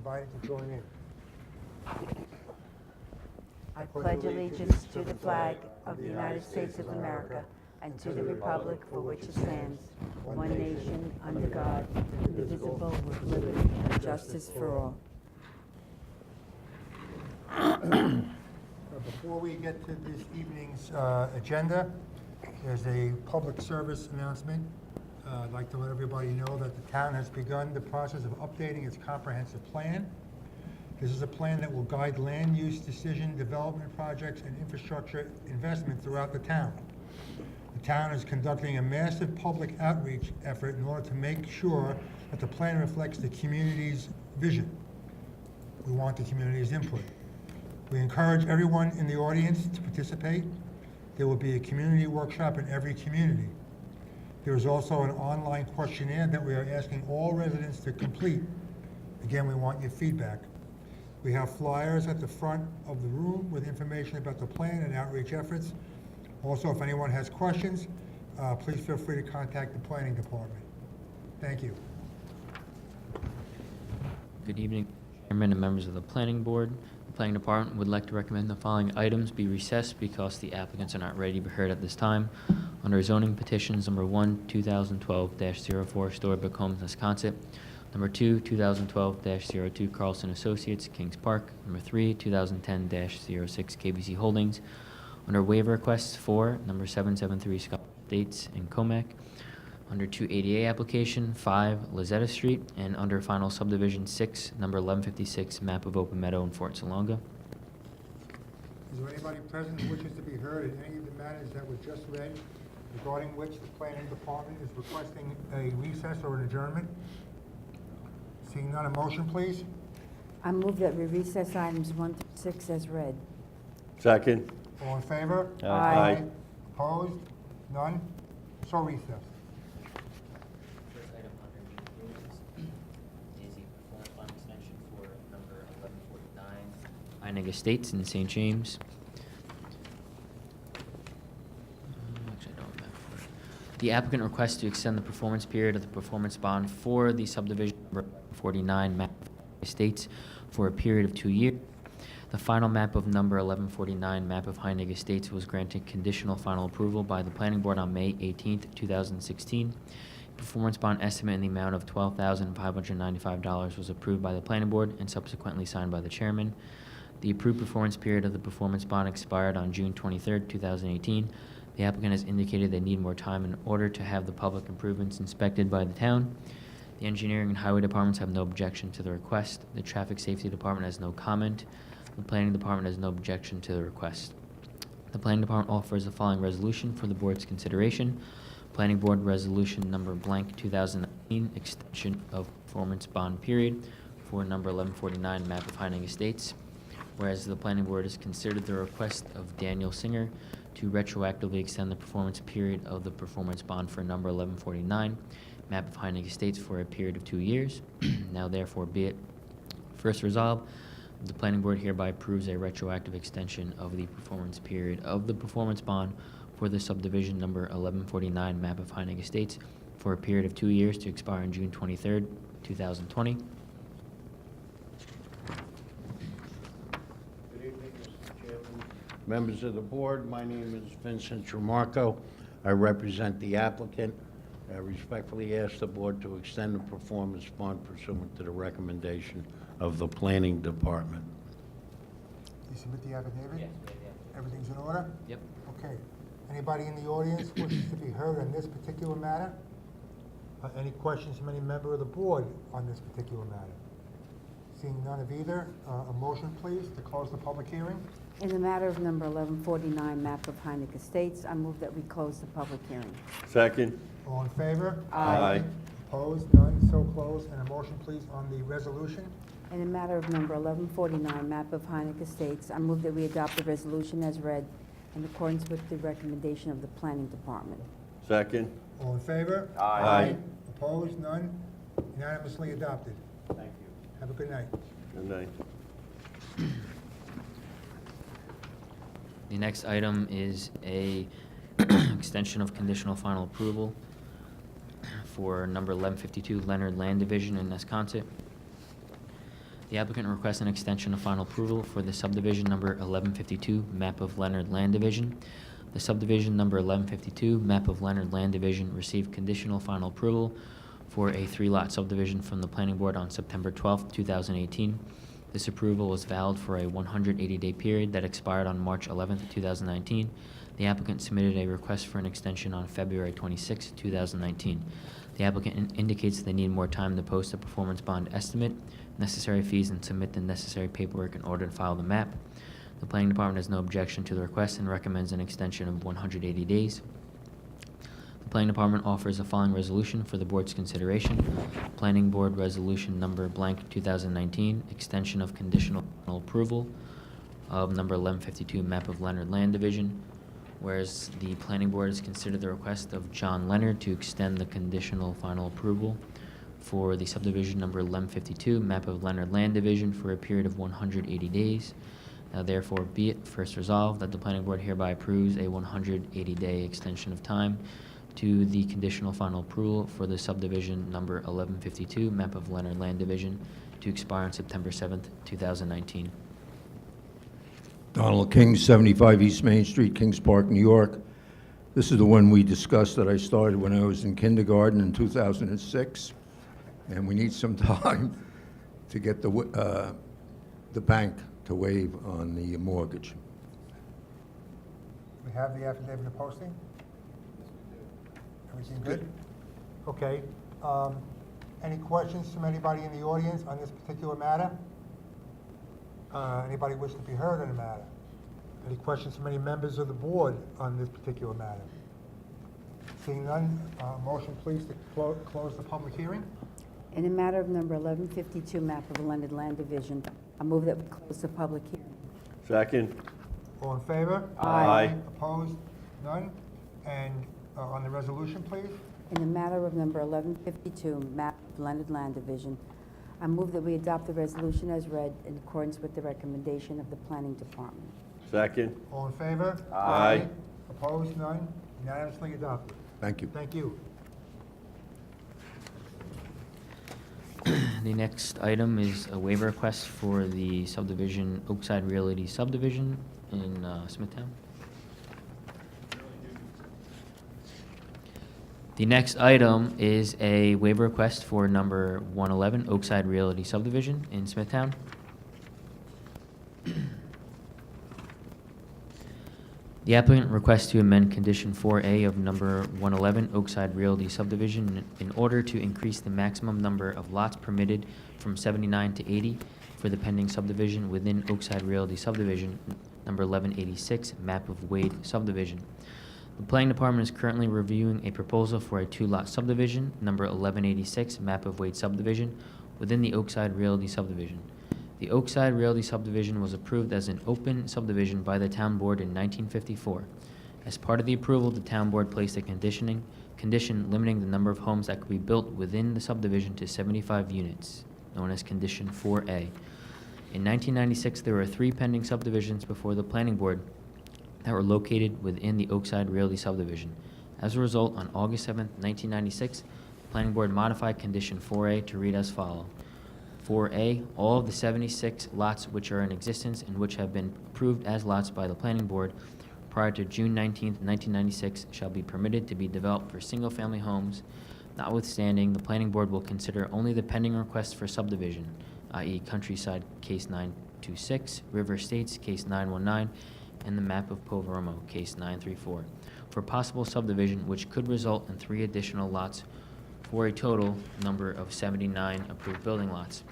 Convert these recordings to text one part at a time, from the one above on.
invited to join in. I pledge allegiance to the flag of the United States of America and to the republic for which it stands, one nation, under God, indivisible, with liberty and justice for all. Before we get to this evening's agenda, there's a public service announcement. I'd like to let everybody know that the town has begun the process of updating its comprehensive plan. This is a plan that will guide land use decision, development projects, and infrastructure investment throughout the town. The town is conducting a massive public outreach effort in order to make sure that the plan reflects the community's vision. We want the community's input. We encourage everyone in the audience to participate. There will be a community workshop in every community. There is also an online questionnaire that we are asking all residents to complete. Again, we want your feedback. We have flyers at the front of the room with information about the plan and outreach efforts. Also, if anyone has questions, please feel free to contact the planning department. Thank you. Good evening, Chairman and members of the Planning Board. The Planning Department would like to recommend the following items be recessed because the applicants are not ready to be heard at this time. Under zoning petitions, number 1, 2012-04, Storybook Homes, Wisconsin. Number 2, 2012-02, Carlson Associates, Kings Park. Number 3, 2010-06, KBC Holdings. Under waiver requests, 4, number 773, Scott Estates in Comac. Under 280A application, 5, Lizetta Street. And under final subdivision, 6, number 1156, map of Open Meadow in Fort Salonga. Is there anybody present who wishes to be heard in any of the matters that were just read, regarding which the planning department is requesting a recess or an adjournment? Seeing none, a motion, please. I move that we recess items 1 through 6 as read. Second. All in favor? Aye. Opposed? None? So recessed. First item under new business is a performance bond extension for number 1149 Einig Estates in St. James. Actually, I don't have for it. The applicant requests to extend the performance period of the performance bond for the subdivision number 49 map of Estates for a period of 2 years. The final map of number 1149 map of Heinig Estates was granted conditional final approval by the Planning Board on May 18th, 2016. Performance bond estimate in the amount of $12,595 was approved by the Planning Board and subsequently signed by the Chairman. The approved performance period of the performance bond expired on June 23rd, 2018. The applicant has indicated they need more time in order to have the public improvements inspected by the town. The Engineering and Highway Departments have no objection to the request. The Traffic Safety Department has no comment. The Planning Department has no objection to the request. The Planning Department offers the following resolution for the Board's consideration. Planning Board Resolution number blank 2019, extension of performance bond period for number 1149 map of Heinig Estates. Whereas the Planning Board has considered the request of Daniel Singer to retroactively extend the performance period of the performance bond for number 1149 map of Heinig Estates for a period of 2 years. Now therefore be it first resolved, the Planning Board hereby approves a retroactive extension of the performance period of the performance bond for the subdivision number 1149 map of Heinig Estates for a period of 2 years to expire on June 23rd, 2020. Good evening, Mr. Chairman. Members of the board, my name is Vincent Tremarco. I represent the applicant. I respectfully ask the board to extend the performance bond pursuant to the recommendation of the planning department. You submit the affidavit? Yes. Everything's in order? Yep. Okay. Anybody in the audience wishes to be heard on this particular matter? Any questions from any member of the board on this particular matter? Seeing none of either, a motion, please, to close the public hearing. In the matter of number 1149 map of Heinig Estates, I move that we close the public hearing. Second. All in favor? Aye. Opposed? None? So closed. And a motion, please, on the resolution. In the matter of number 1149 map of Heinig Estates, I move that we adopt the resolution as read in accordance with the recommendation of the Planning Department. Second. All in favor? Aye. Opposed? None? Unanimously adopted. Thank you. Have a good night. Good night. The next item is a extension of conditional final approval for number 1152 Leonard Land Division in Nesconset. The applicant requests an extension of final approval for the subdivision number 1152, map of Leonard Land Division. The subdivision number 1152, map of Leonard Land Division, received conditional final approval for a 3-lot subdivision from the planning board on September 12, 2018. This approval was valid for a 180-day period that expired on March 11, 2019. The applicant submitted a request for an extension on February 26, 2019. The applicant indicates they need more time to post a performance bond estimate, necessary fees, and submit the necessary paperwork in order to file the map. The planning department has no objection to the request and recommends an extension of 180 days. The planning department offers the following resolution for the board's consideration. Planning board resolution number blank 2019, extension of conditional approval of number 1152, map of Leonard Land Division. Whereas the planning board has considered the request of John Leonard to extend the conditional final approval for the subdivision number 1152, map of Leonard Land Division, for a period of 180 days. Now therefore be it first resolved that the planning board hereby approves a 180-day extension of time to the conditional final approval for the subdivision number 1152, map of Leonard Land Division, to expire on September 7th, 2019. Donald King, 75 East Main Street, Kings Park, New York. This is the one we discussed that I started when I was in kindergarten in 2006, and we need some time to get the bank to waive on the mortgage. We have the affidavit of posting? Everything good? Okay. Any questions from anybody in the audience on this particular matter? Anybody wish to be heard on the matter? Any questions from any members of the board on this particular matter? Seeing none, motion please to close the public hearing. In the matter of number 1152, map of Leonard Land Division, I move that we close the public hearing. Second. All in favor? Aye. Opposed? None? And on the resolution, please? In the matter of number 1152, map of Leonard Land Division, I move that we adopt the resolution as read in accordance with the recommendation of the planning department. Second. All in favor? Aye. Opposed? None? Unanimously adopted. Thank you. Thank you. The next item is a waiver request for the subdivision Oakside Realty subdivision in Smithtown. The next item is a waiver request for number 111 Oakside Realty subdivision in Smithtown. The applicant requests to amend condition 4A of number 111 Oakside Realty subdivision in order to increase the maximum number of lots permitted from 79 to 80 for the pending subdivision within Oakside Realty subdivision number 1186 map of Wade subdivision. The planning department is currently reviewing a proposal for a 2-lot subdivision number 1186 map of Wade subdivision within the Oakside Realty subdivision. The Oakside Realty subdivision was approved as an open subdivision by the town board in 1954. As part of the approval, the town board placed a condition limiting the number of homes that could be built within the subdivision to 75 units, known as condition 4A. In 1996, there were 3 pending subdivisions before the planning board that were located within the Oakside Realty subdivision. As a result, on August 7, 1996, the planning board modified condition 4A to read as follows. 4A, all of the 76 lots which are in existence and which have been approved as lots by the planning board prior to June 19, 1996 shall be permitted to be developed for single-family homes. Notwithstanding, the planning board will consider only the pending requests for subdivision, i.e. Countryside Case 926, River Estates Case 919, and the map of Poveromo Case 934, for possible subdivision which could result in 3 additional lots for a total number of 79 approved building lots.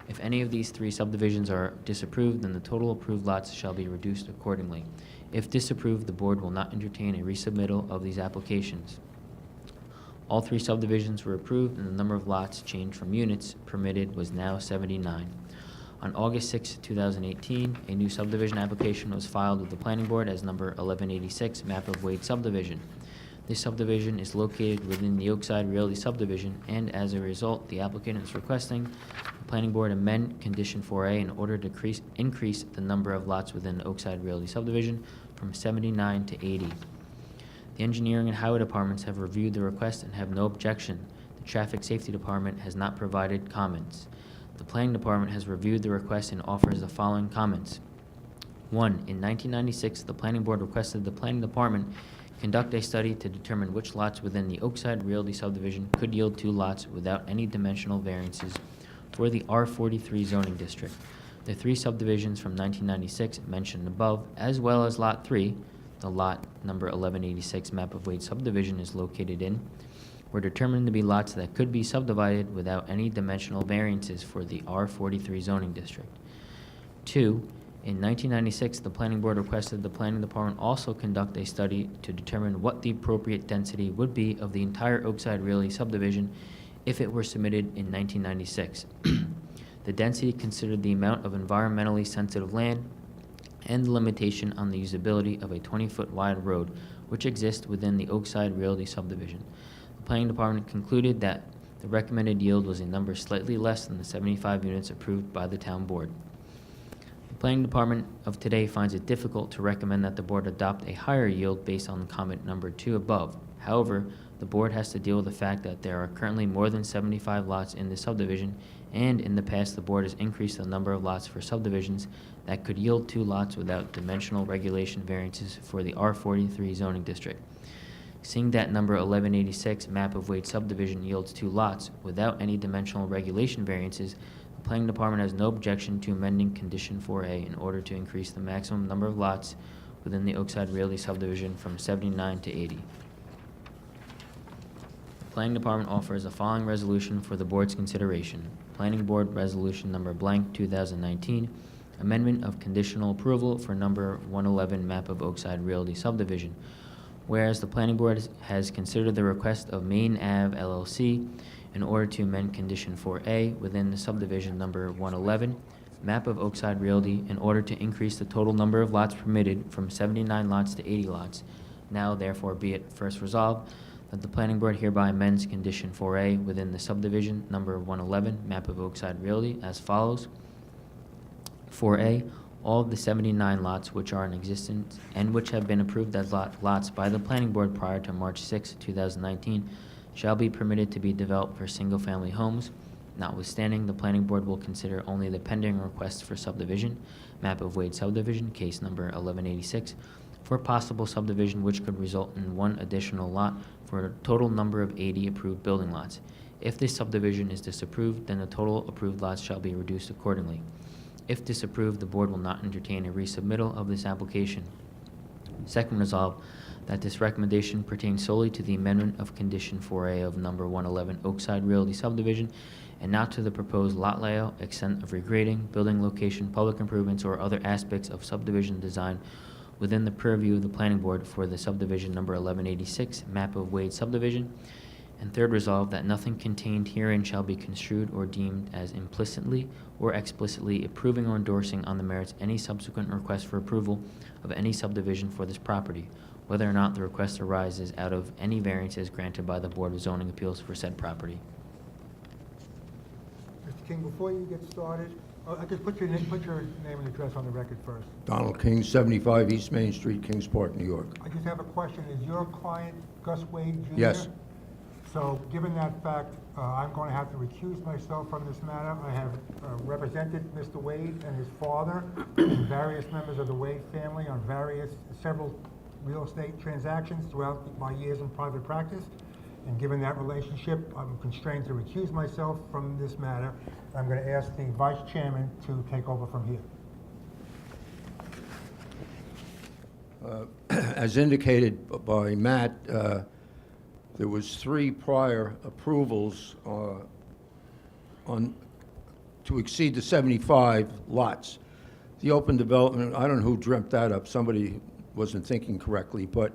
If any of these 3 subdivisions are disapproved, then the total approved lots shall be reduced accordingly. If disapproved, the board will not entertain a resubmittal of these applications. All 3 subdivisions were approved, and the number of lots changed from units permitted was now 79. On August 6, 2018, a new subdivision application was filed with the planning board as number 1186 map of Wade subdivision. This subdivision is located within the Oakside Realty subdivision, and as a result, the applicant is requesting the planning board amend condition 4A in order to increase the number of lots within the Oakside Realty subdivision from 79 to 80. The engineering and highway departments have reviewed the request and have no objection. The traffic safety department has not provided comments. The Planning Department has reviewed the request and offers the following comments. 1. In 1996, the Planning Board requested the Planning Department conduct a study to determine which lots within the Oakside Realty subdivision could yield 2 lots without any dimensional variances for the R43 zoning district. The 3 subdivisions from 1996 mentioned above, as well as Lot 3, the lot number 1186 map of Wade subdivision is located in, were determined to be lots that could be subdivided without any dimensional variances for the R43 zoning district. 2. In 1996, the Planning Board requested the Planning Department also conduct a study to determine what the appropriate density would be of the entire Oakside Realty subdivision if it were submitted in 1996. The density considered the amount of environmentally sensitive land and the limitation on the usability of a 20-foot wide road which exists within the Oakside Realty subdivision. The Planning Department concluded that the recommended yield was a number slightly less than the 75 units approved by the Town Board. The Planning Department of today finds it difficult to recommend that the Board adopt a higher yield based on comment number 2 above. However, the Board has to deal with the fact that there are currently more than 75 lots in this subdivision, and in the past the Board has increased the number of lots for subdivisions that could yield 2 lots without dimensional regulation variances for the R43 zoning district. Seeing that number 1186 map of Wade subdivision yields 2 lots without any dimensional regulation variances, the Planning Department has no objection to amending Condition 4A in order to increase the maximum number of lots within the Oakside Realty subdivision from 79 to 80. The Planning Department offers the following resolution for the Board's consideration. Planning Board Resolution number blank 2019, amendment of conditional approval for number 111 map of Oakside Realty subdivision. Whereas the Planning Board has considered the request of Main Ave LLC in order to amend Condition 4A within the subdivision number 111, map of Oakside Realty, in order to increase the total number of lots permitted from 79 lots to 80 lots. Now, therefore, be it first resolved that the Planning Board hereby amends Condition 4A within the subdivision number 111, map of Oakside Realty, as follows. 4A, all of the 79 lots which are in existence and which have been approved as lots by the Planning Board prior to March 6, 2019, shall be permitted to be developed for single-family homes. Notwithstanding, the Planning Board will consider only the pending request for subdivision, map of Wade subdivision, case number 1186, for possible subdivision which could result in 1 additional lot for a total number of 80 approved building lots. If this subdivision is disapproved, then the total approved lots shall be reduced accordingly. If disapproved, the Board will not entertain a resubmittal of this application. Second resolve, that this recommendation pertains solely to the amendment of Condition 4A of number 111 Oakside Realty subdivision and not to the proposed lot layout, extent of regrading, building location, public improvements, or other aspects of subdivision design within the purview of the Planning Board for the subdivision number 1186, map of Wade subdivision. And third resolve, that nothing contained herein shall be construed or deemed as implicitly or explicitly approving or endorsing on the merits any subsequent request for approval of any subdivision for this property, whether or not the request arises out of any variances granted by the Board of Zoning Appeals for said property. Mr. King, before you get started, I just put your name and address on the record first. Donald King, 75 East Main Street, Kings Park, New York. I just have a question. Is your client Gus Wade Jr.? Yes. So, given that fact, I'm going to have to recuse myself from this matter. I have represented Mr. Wade and his father and various members of the Wade family on several real estate transactions throughout my years in private practice. And given that relationship, I'm constrained to recuse myself from this matter. I'm going to ask the Vice Chairman to take over from here. As indicated by Matt, there was 3 prior approvals to exceed the 75 lots. The open development, I don't know who dreamt that up. Somebody wasn't thinking correctly, but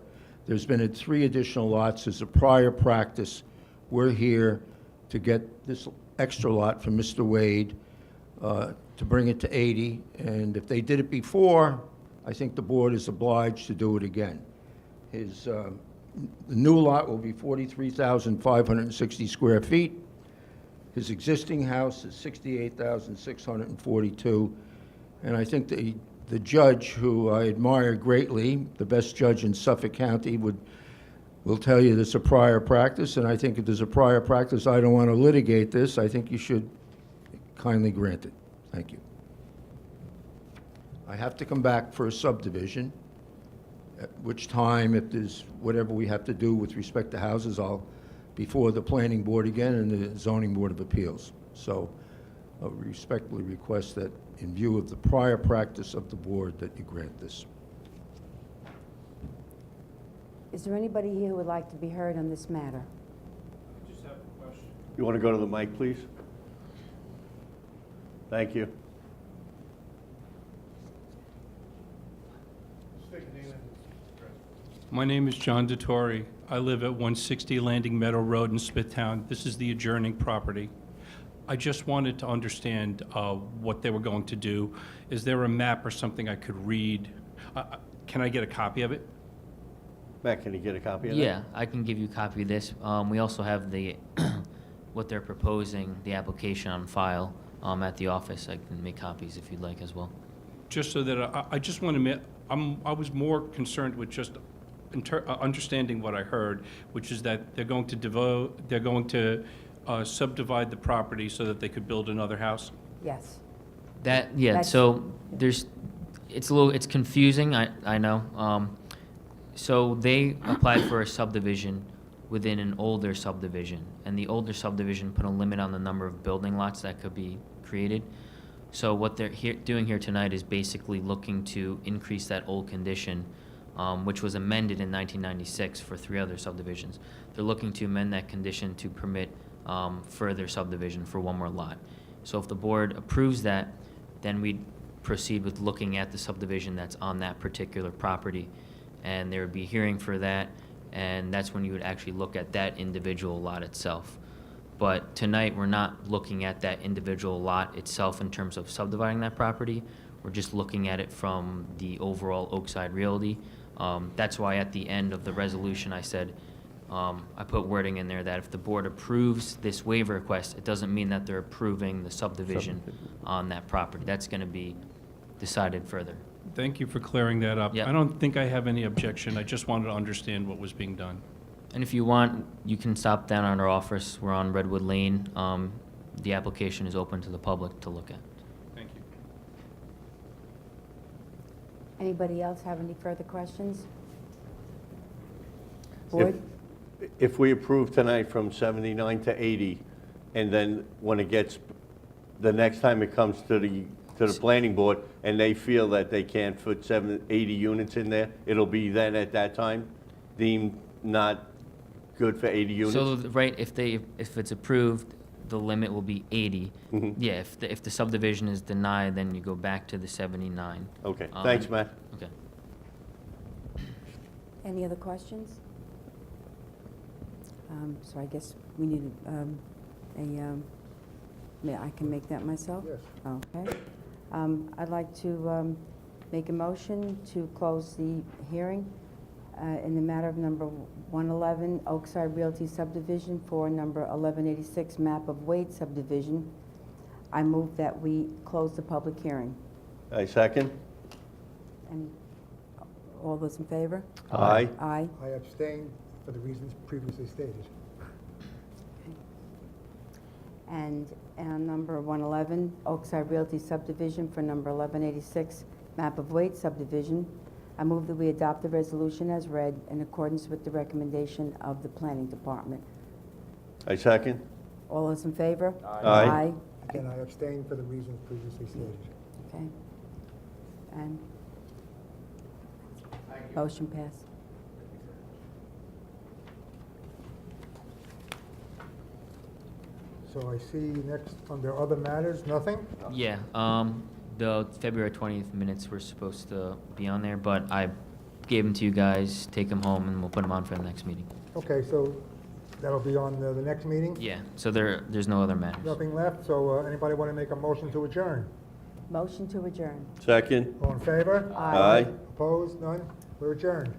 there's been 3 additional lots as a prior practice. We're here to get this extra lot from Mr. Wade to bring it to 80, and if they did it before, I think the Board is obliged to do it again. The new lot will be 43,560 square feet. His existing house is 68,642, and I think the judge, who I admire greatly, the best judge in Suffolk County, will tell you there's a prior practice, and I think if there's a prior practice, I don't want to litigate this. I think you should kindly granted. Thank you. I have to come back for a subdivision, at which time, if there's whatever we have to do with respect to houses, I'll before the Planning Board again and the Zoning Board of Appeals. So I respectfully request that, in view of the prior practice of the board, that you grant this. Is there anybody here who would like to be heard on this matter? You want to go to the mic, please? Thank you. My name is John Dettori. I live at 160 Landing Meadow Road in Smithtown. This is the adjoining property. I just wanted to understand what they were going to do. Is there a map or something I could read? Can I get a copy of it? Matt, can you get a copy of that? Yeah, I can give you a copy of this. We also have the, what they're proposing, the application on file at the office. I can make copies if you'd like as well. Just so that I just want to, I was more concerned with just understanding what I heard, which is that they're going to subdivide the property so that they could build another house. Yes. Yeah, That's- so it's confusing, I know. So they applied for a subdivision within an older subdivision, and the older subdivision put a limit on the number of building lots that could be created. So what they're doing here tonight is basically looking to increase that old condition, which was amended in 1996 for 3 other subdivisions. They're looking to amend that condition to permit further subdivision for 1 more lot. So if the board approves that, then we'd proceed with looking at the subdivision that's on that particular property. And there would be a hearing for that, and that's when you would actually look at that individual lot itself. But tonight, we're not looking at that individual lot itself in terms of subdividing that property. We're just looking at it from the overall Oakside Realty. That's why at the end of the resolution, I said, I put wording in there that if the board approves this waiver request, it doesn't mean that they're approving the subdivision on that property. That's going to be decided further. Thank you for clearing that up. Yep. I don't think I have any objection. I just wanted to understand what was being done. And if you want, you can stop down at our office. We're on Redwood Lane. The application is open to the public to look at. Thank you. Anybody else have any further questions? Board? If we approve tonight from 79 to 80, and then when it gets, the next time it comes to the planning board, and they feel that they can't put 80 units in there, it'll be then at that time deemed not good for 80 units? So, right, if it's approved, the limit will be 80. Mhm. Yeah, if the subdivision is denied, then you go back to the 79. Okay, thanks, Matt. Okay. Any other questions? So I guess we need I can make that myself? Yes. Okay. I'd like to make a motion to close the hearing in the matter of number 111 Oakside Realty subdivision for number 1186 Map of Wade subdivision. I move that we close the public hearing. I second. And all those in favor? Aye. Aye. I abstain for the reasons previously stated. And number 111, Oakside Realty subdivision for number 1186, Map of Wade subdivision. I move that we adopt the resolution as read in accordance with the recommendation of the Planning Department. I second. All those in favor? Aye. Again, I abstain for the reasons previously stated. Okay. And motion passed. So I see next, under other matters, nothing? Yeah, the February 20th minutes were supposed to be on there, but I gave them to you guys, take them home, and we'll put them on for the next meeting. Okay, so that'll be on the next meeting? Yeah, so there's no other matters. Nothing left, so anybody want to make a motion to adjourn? Motion to adjourn. Second. All in favor? Aye. Opposed? None? We're adjourned.